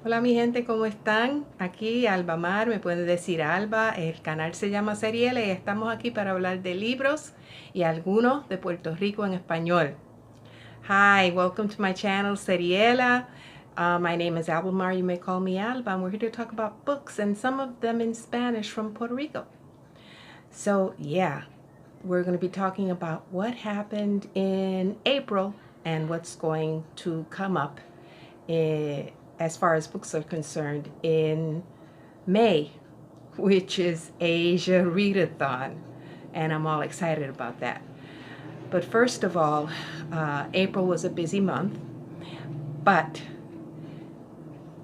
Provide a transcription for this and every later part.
Hola mi gente, ¿cómo están? Aquí Alba Mar, me pueden decir Alba, el canal se llama Seriela y estamos aquí para hablar de libros y algunos de Puerto Rico en español. Hi, welcome to my channel Seriela. My name is Alba Mar, you may call me Alba, and we're here to talk about books and some of them in Spanish from Puerto Rico. So yeah, we're going to be talking about what happened in April and what's going to come up as far as books are concerned in May, which is Asia Readathon, and I'm all excited about that. But first of all, April was a busy month, but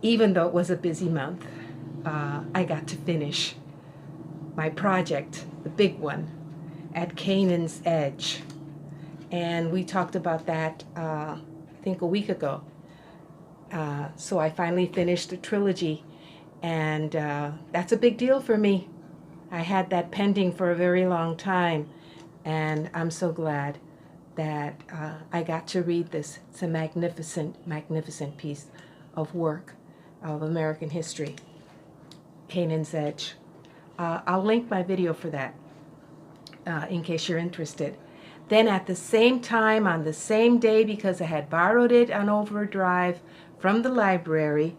even though it was a busy month, I got to finish my project, the big one, at Canaan's Edge. And we talked about that, I think a week ago. So I finally finished the trilogy, and that's a big deal for me. I had that pending for a very long time, and I'm so glad that I got to read this. It's a magnificent, magnificent piece of work of American history, Canaan's Edge. I'll link my video for that in case you're interested. Then at the same time, on the same day, because I had borrowed it on overdrive from the library,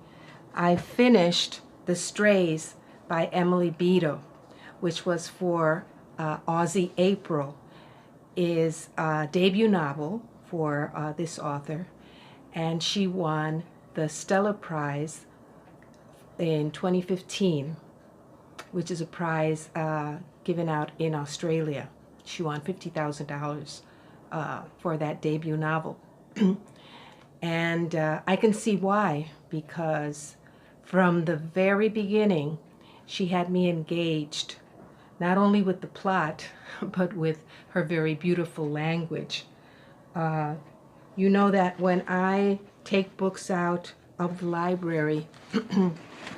I finished The Strays by Emily Beedle, which was for Aussie April, is a debut novel for this author, and she won the Stella Prize in 2015, which is a prize given out in Australia. She won $50,000 for that debut novel. And I can see why, because from the very beginning, she had me engaged, not only with the plot, but with her very beautiful language. You know that when I take books out of the library,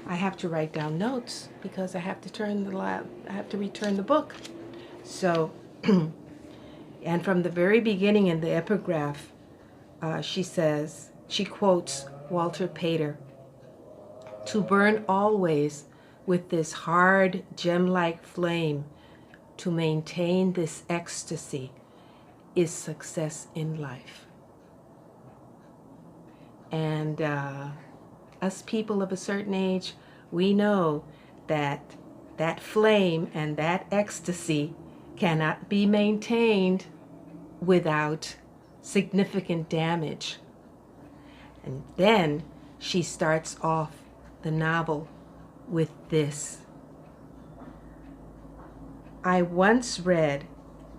I have to write down notes because I have to return the book. So, and from the very beginning in the epigraph, she quotes Walter Pater, "To burn always with this hard gem-like flame, to maintain this ecstasy, is success in life." And us people of a certain age, we know that that flame and that ecstasy cannot be maintained without significant damage. And then she starts off the novel with this: "I once read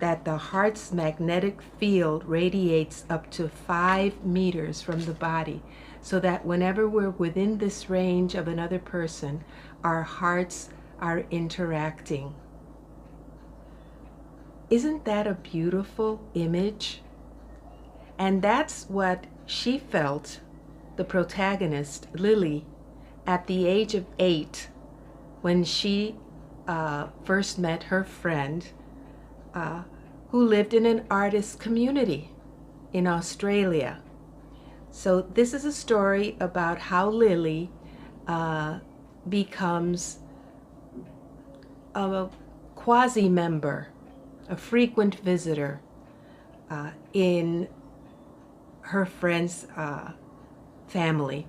that the heart's magnetic field radiates up to 5 meters from the body, so that whenever we're within this range of another person, our hearts are interacting." Isn't that a beautiful image? And that's what she felt, the protagonist, Lily, at the age of 8, when she first met her friend who lived in an artist community in Australia. So this is a story about how Lily becomes a quasi-member, a frequent visitor in her friend's family.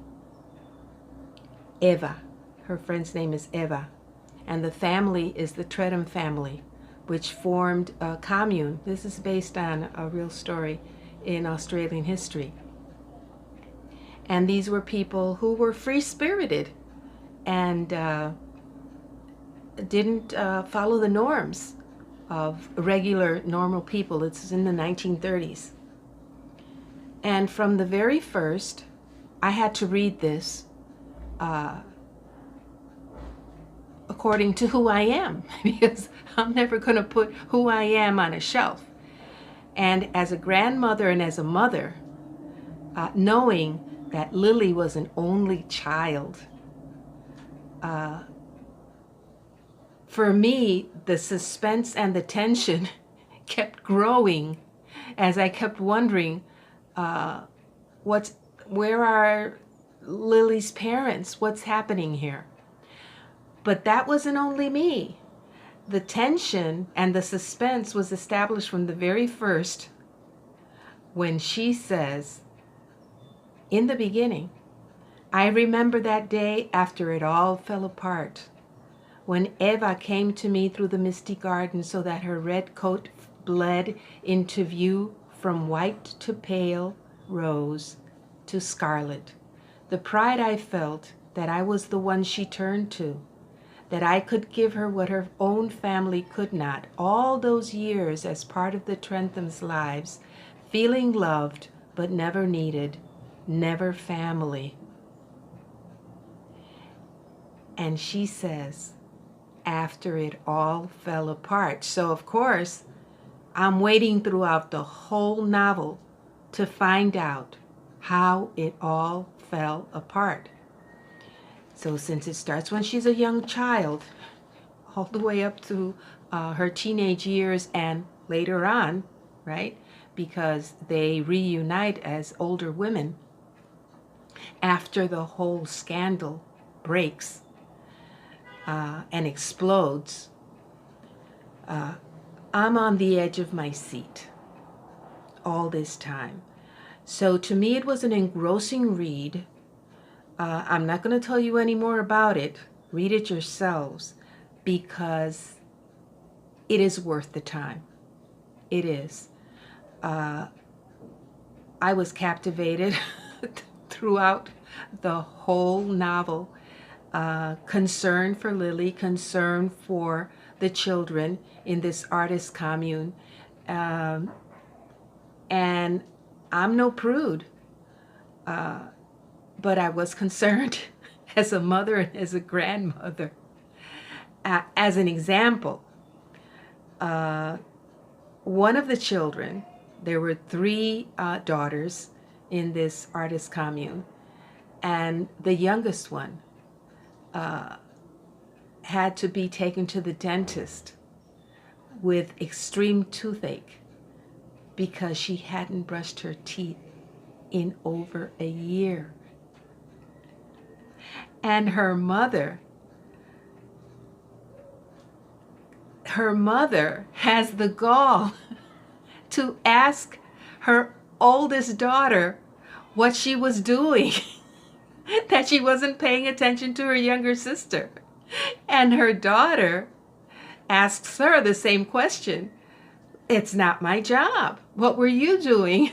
Eva, her friend's name is Eva, and the family is the Tredham family, which formed a commune. This is based on a real story in Australian history. And these were people who were free-spirited and didn't follow the norms of regular, normal people. It's in the 1930s. And from the very first, I had to read this according to who I am, because I'm never going to put who I am on a shelf. And as a grandmother and as a mother, knowing that Lily was an only child, for me, the suspense and the tension kept growing as I kept wondering, where are Lily's parents? What's happening here? But that wasn't only me. The tension and the suspense was established from the very first when she says, in the beginning, I remember that day after it all fell apart, when Eva came to me through the misty garden so that her red coat bled into view from white to pale rose to scarlet. The pride I felt that I was the one she turned to, that I could give her what her own family could not, all those years as part of the Trenthams' lives, feeling loved but never needed, never family. And she says, after it all fell apart. So of course, I'm waiting throughout the whole novel to find out how it all fell apart. So since it starts when she's a young child, all the way up to her teenage years and later on, right? Because they reunite as older women after the whole scandal breaks and explodes. I'm on the edge of my seat all this time. So to me, it was an engrossing read. I'm not going to tell you any more about it. Read it yourselves because it is worth the time. It is. I was captivated throughout the whole novel. Concern for Lily, concern for the children in this artist commune. And I'm no prude. But I was concerned as a mother and as a grandmother. As an example, one of the children, there were 3 daughters in this artist commune, and the youngest one had to be taken to the dentist with extreme toothache because she hadn't brushed her teeth in over a year. And her mother has the gall to ask her oldest daughter what she was doing, that she wasn't paying attention to her younger sister. And her daughter asks her the same question. It's not my job. What were you doing?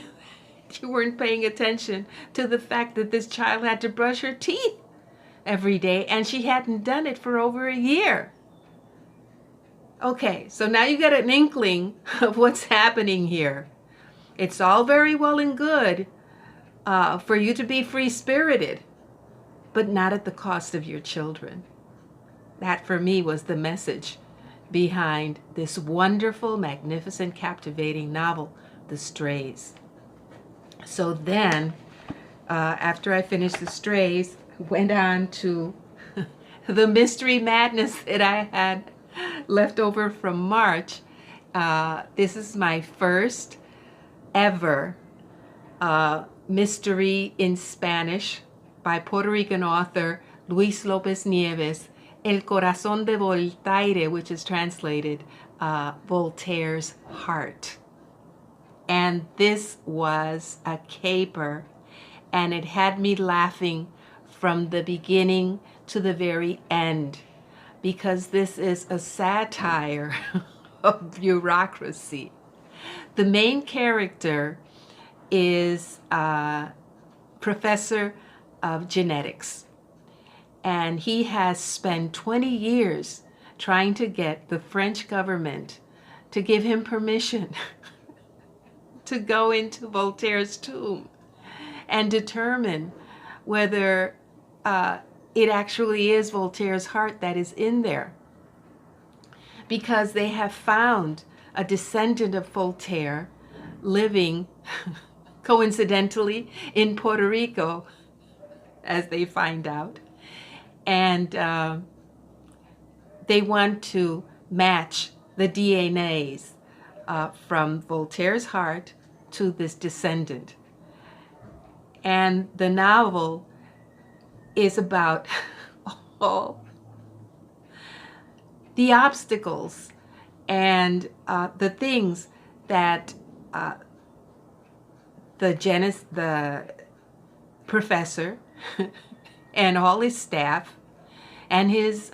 You weren't paying attention to the fact that this child had to brush her teeth every day, and she hadn't done it for over a year. Okay, so now you get an inkling of what's happening here. It's all very well and good for you to be free-spirited, but not at the cost of your children. That, for me, was the message behind this wonderful, magnificent, captivating novel, The Strays. So then, after I finished The Strays, went on to the mystery madness that I had left over from March. This is my first ever mystery in Spanish by Puerto Rican author Luis Lopez Nieves, El Corazón de Voltaire, which is translated Voltaire's Heart. And this was a caper, and it had me laughing from the beginning to the very end, because this is a satire of bureaucracy. The main character is a professor of genetics, and he has spent 20 years trying to get the French government to give him permission to go into Voltaire's tomb and determine whether it actually is Voltaire's heart that is in there. Because they have found a descendant of Voltaire living, coincidentally, in Puerto Rico, as they find out. And they want to match the DNAs from Voltaire's heart to this descendant. And the novel is about all the obstacles and the things that the professor and all his staff and his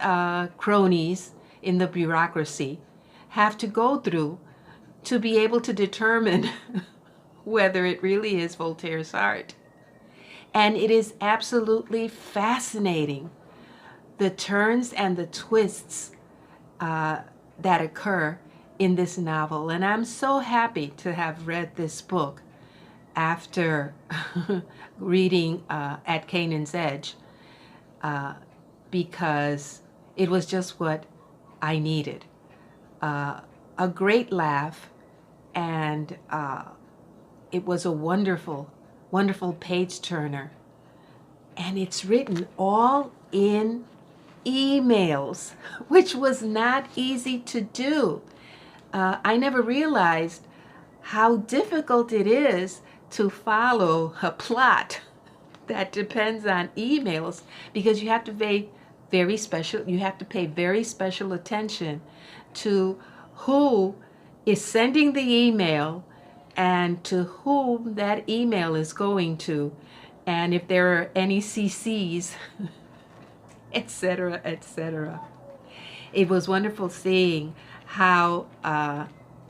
cronies in the bureaucracy have to go through to be able to determine whether it really is Voltaire's art. And it is absolutely fascinating, the turns and the twists that occur in this novel. And I'm so happy to have read this book after reading At Canaan's Edge, because it was just what I needed. A great laugh, and it was a wonderful, wonderful page turner. And it's written all in emails, which was not easy to do. I never realized how difficult it is to follow a plot that depends on emails, because you have to pay very special attention to who is sending the email and to whom that email is going to, and if there are any CCs, etc., etc. It was wonderful seeing how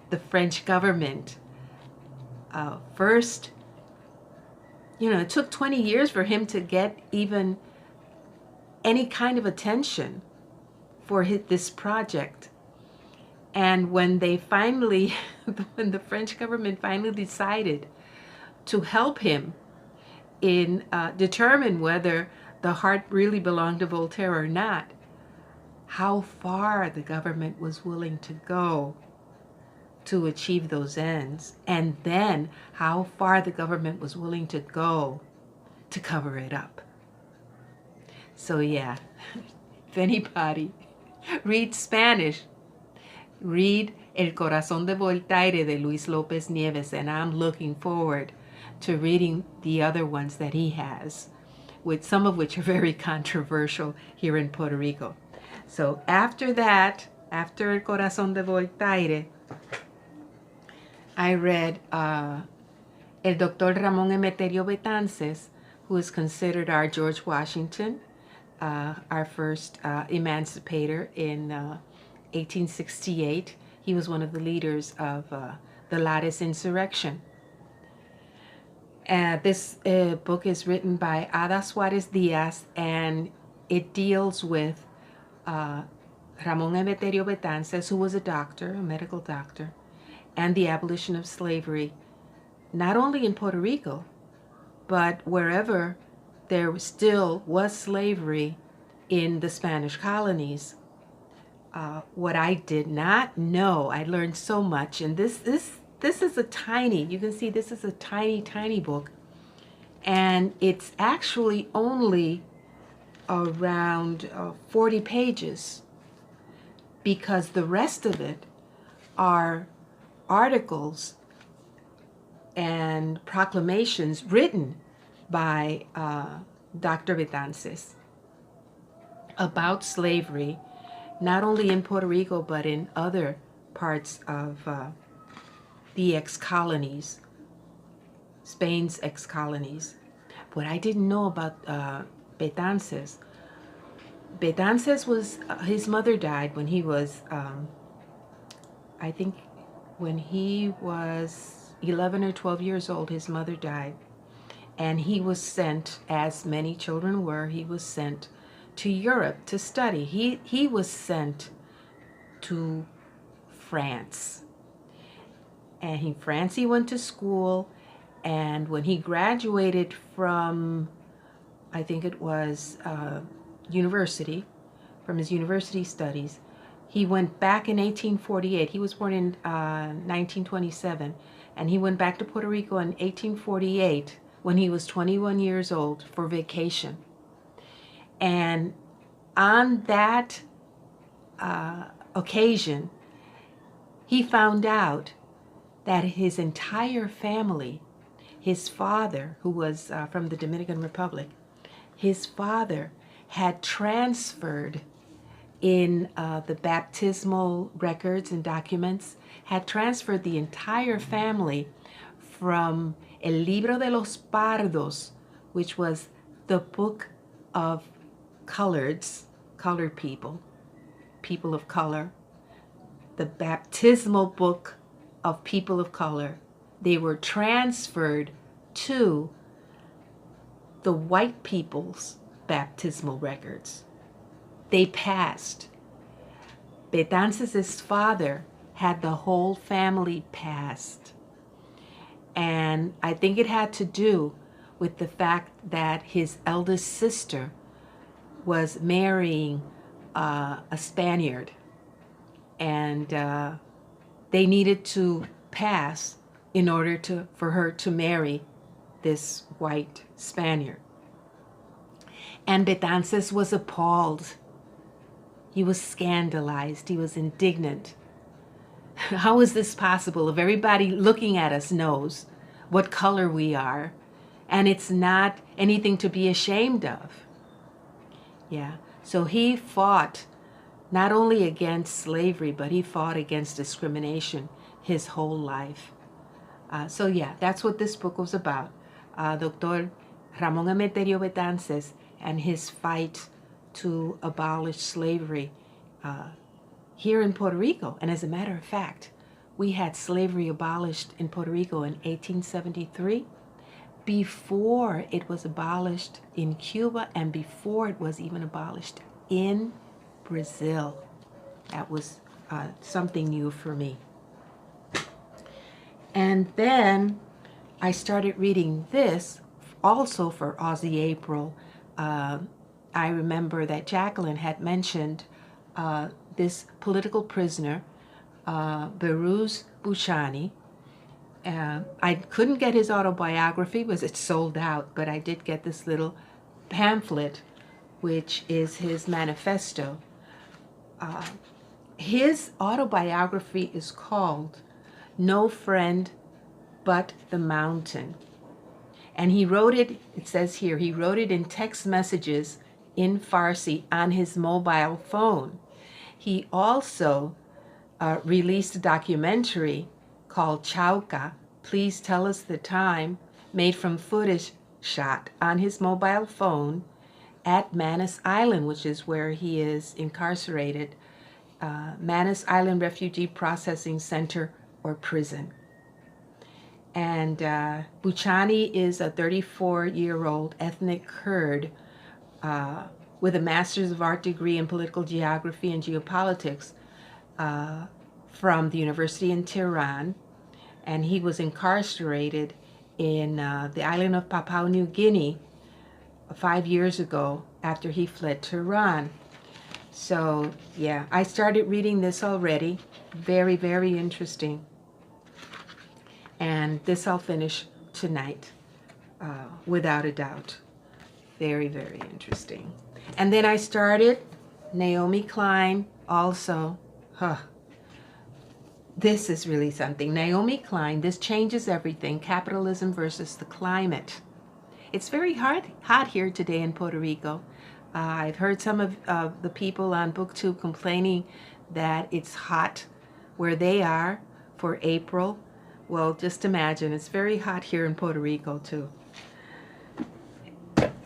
the French government first, it took 20 years for him to get even any kind of attention for this project. And when they finally, when the French government finally decided to help him in determine whether the heart really belonged to Voltaire or not, how far the government was willing to go to achieve those ends, and then how far the government was willing to go to cover it up. So yeah, if anybody reads Spanish, read El Corazón de Voltaire de Luis López Nieves, and I'm looking forward to reading the other ones that he has, with some of which are very controversial here in Puerto Rico. So after that, after El Corazón de Voltaire, I read El Doctor Ramón Emeterio Betances, who is considered our George Washington, our first emancipator in 1868. He was one of the leaders of the Lares insurrection. This book is written by Ada Suarez Diaz, and it deals with Ramón Emeterio Betances, who was a doctor, a medical doctor, and the abolition of slavery, not only in Puerto Rico, but wherever there still was slavery in the Spanish colonies. What I did not know, I learned so much, and this is a tiny, you can see this is a tiny book, and it's actually only around 40 pages, because the rest of it are articles and proclamations written by Dr. Betances about slavery, not only in Puerto Rico, but in other parts of the ex-colonies, Spain's ex-colonies. What I didn't know about Betances was, his mother died when he was, I think when he was 11 or 12 years old, his mother died. And he was sent, as many children were, he was sent to Europe to study. He was sent to France. And in France he went to school, and when he graduated from, I think it was university, from his university studies, he went back in 1848. He was born in 1927, and he went back to Puerto Rico in 1848 when he was 21 years old for vacation. And on that occasion, he found out that his entire family, his father, who was from the Dominican Republic, his father had transferred in the baptismal records and documents, had transferred the entire family from El Libro de los Pardos, which was the book of colored people, people of color, the baptismal book of people of color. They were transferred to the white people's baptismal records. They passed. Betances' father had the whole family passed. And I think it had to do with the fact that his eldest sister was marrying a Spaniard. And they needed to pass in order for her to marry this white Spaniard. And Betances was appalled. He was scandalized. He was indignant. How is this possible if everybody looking at us knows what color we are and it's not anything to be ashamed of? Yeah. So he fought not only against slavery, but he fought against discrimination his whole life. So yeah, that's what this book was about. Dr. Ramon Emeterio Betances and his fight to abolish slavery here in Puerto Rico. And as a matter of fact, we had slavery abolished in Puerto Rico in 1873, before it was abolished in Cuba and before it was even abolished in Brazil. That was something new for me. And then I started reading this also for Aussie April. I remember that Jacqueline had mentioned this political prisoner, Behrouz Boochani. I couldn't get his autobiography because it's sold out, but I did get this little pamphlet, which is his manifesto. His autobiography is called No Friend But the Mountain. And he wrote it, it says here, he wrote it in text messages in Farsi on his mobile phone. He also released a documentary called Chauca, Please Tell Us the Time, made from footage shot on his mobile phone at Manus Island, which is where he is incarcerated, Manus Island Refugee Processing Center or prison. And Boochani is a 34-year-old ethnic Kurd with a Master's of Art degree in Political Geography and Geopolitics from the University in Tehran. And he was incarcerated in the island of Papua New Guinea 5 years ago after he fled to Iran. So yeah, I started reading this already. Very, very interesting. And this I'll finish tonight, without a doubt. Very, very interesting. And then I started Naomi Klein also. This is really something. Naomi Klein, This Changes Everything, Capitalism versus the Climate. It's very hot here today in Puerto Rico. I've heard some of the people on BookTube complaining that it's hot where they are for April. Well, just imagine, it's very hot here in Puerto Rico too.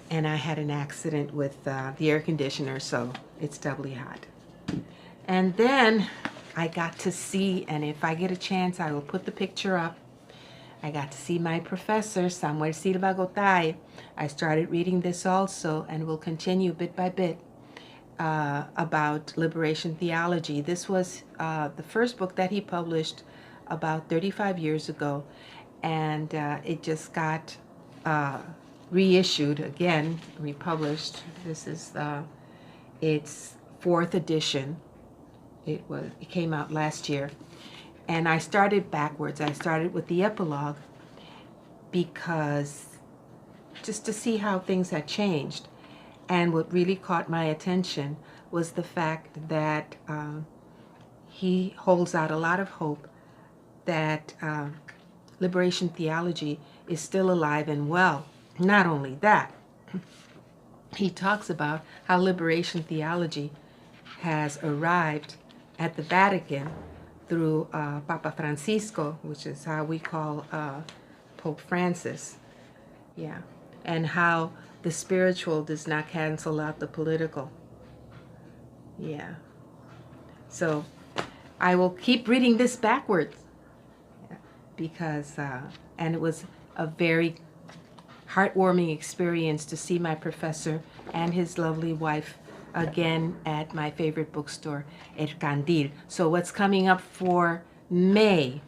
And I had an accident with the air conditioner, so it's doubly hot. And then I got to see, and if I get a chance, I will put the picture up. I got to see my professor, Samuel Silva Gotay. I started reading this also, and will continue bit by bit about liberation theology. This was the first book that he published about 35 years ago, and it just got reissued again, republished. This is its 4th edition. It came out last year, and I started backwards. I started with the epilogue because just to see how things had changed. And what really caught my attention was the fact that he holds out a lot of hope that liberation theology is still alive and well. Not only that, he talks about how liberation theology has arrived at the Vatican through Papa Francisco, which is how we call Pope Francis. Yeah. And how the spiritual does not cancel out the political. Yeah. So I will keep reading this backwards because, and it was a very heartwarming experience to see my professor and his lovely wife again at my favorite bookstore, El Candil. So what's coming up for May?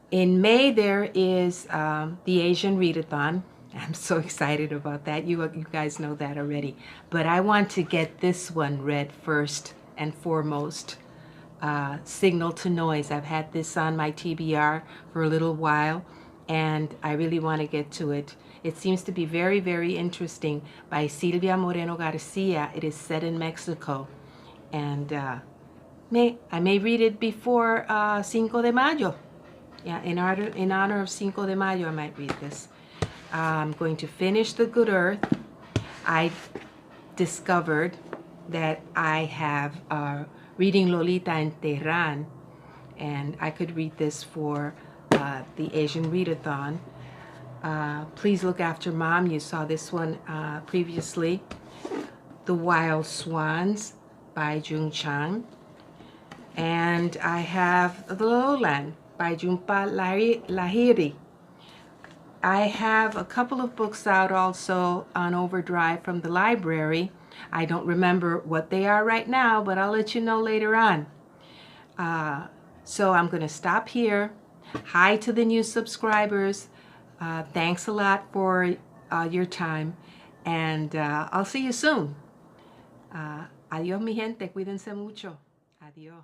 In May, there is the Asian Readathon. I'm so excited about that. You guys know that already. But I want to get this one read first and foremost. Signal to Noise. I've had this on my TBR for a little while, and I really want to get to it. It seems to be very, very interesting, by Silvia Moreno Garcia. It is set in Mexico. And I may read it before Cinco de Mayo. Yeah, in honor of Cinco de Mayo, I might read this. I'm going to finish The Good Earth. I discovered that I have reading Lolita in Tehran, and I could read this for the Asian Readathon. Please Look After Mom. You saw this one previously. The Wild Swans by Jung Chang. And I have The Lowland by Jhumpa Lahiri. I have a couple of books out also on overdrive from the library. I don't remember what they are right now, but I'll let you know later on. So I'm going to stop here. Hi to the new subscribers. Thanks a lot for your time, and I'll see you soon. Adiós, mi gente. Cuídense mucho. Adiós.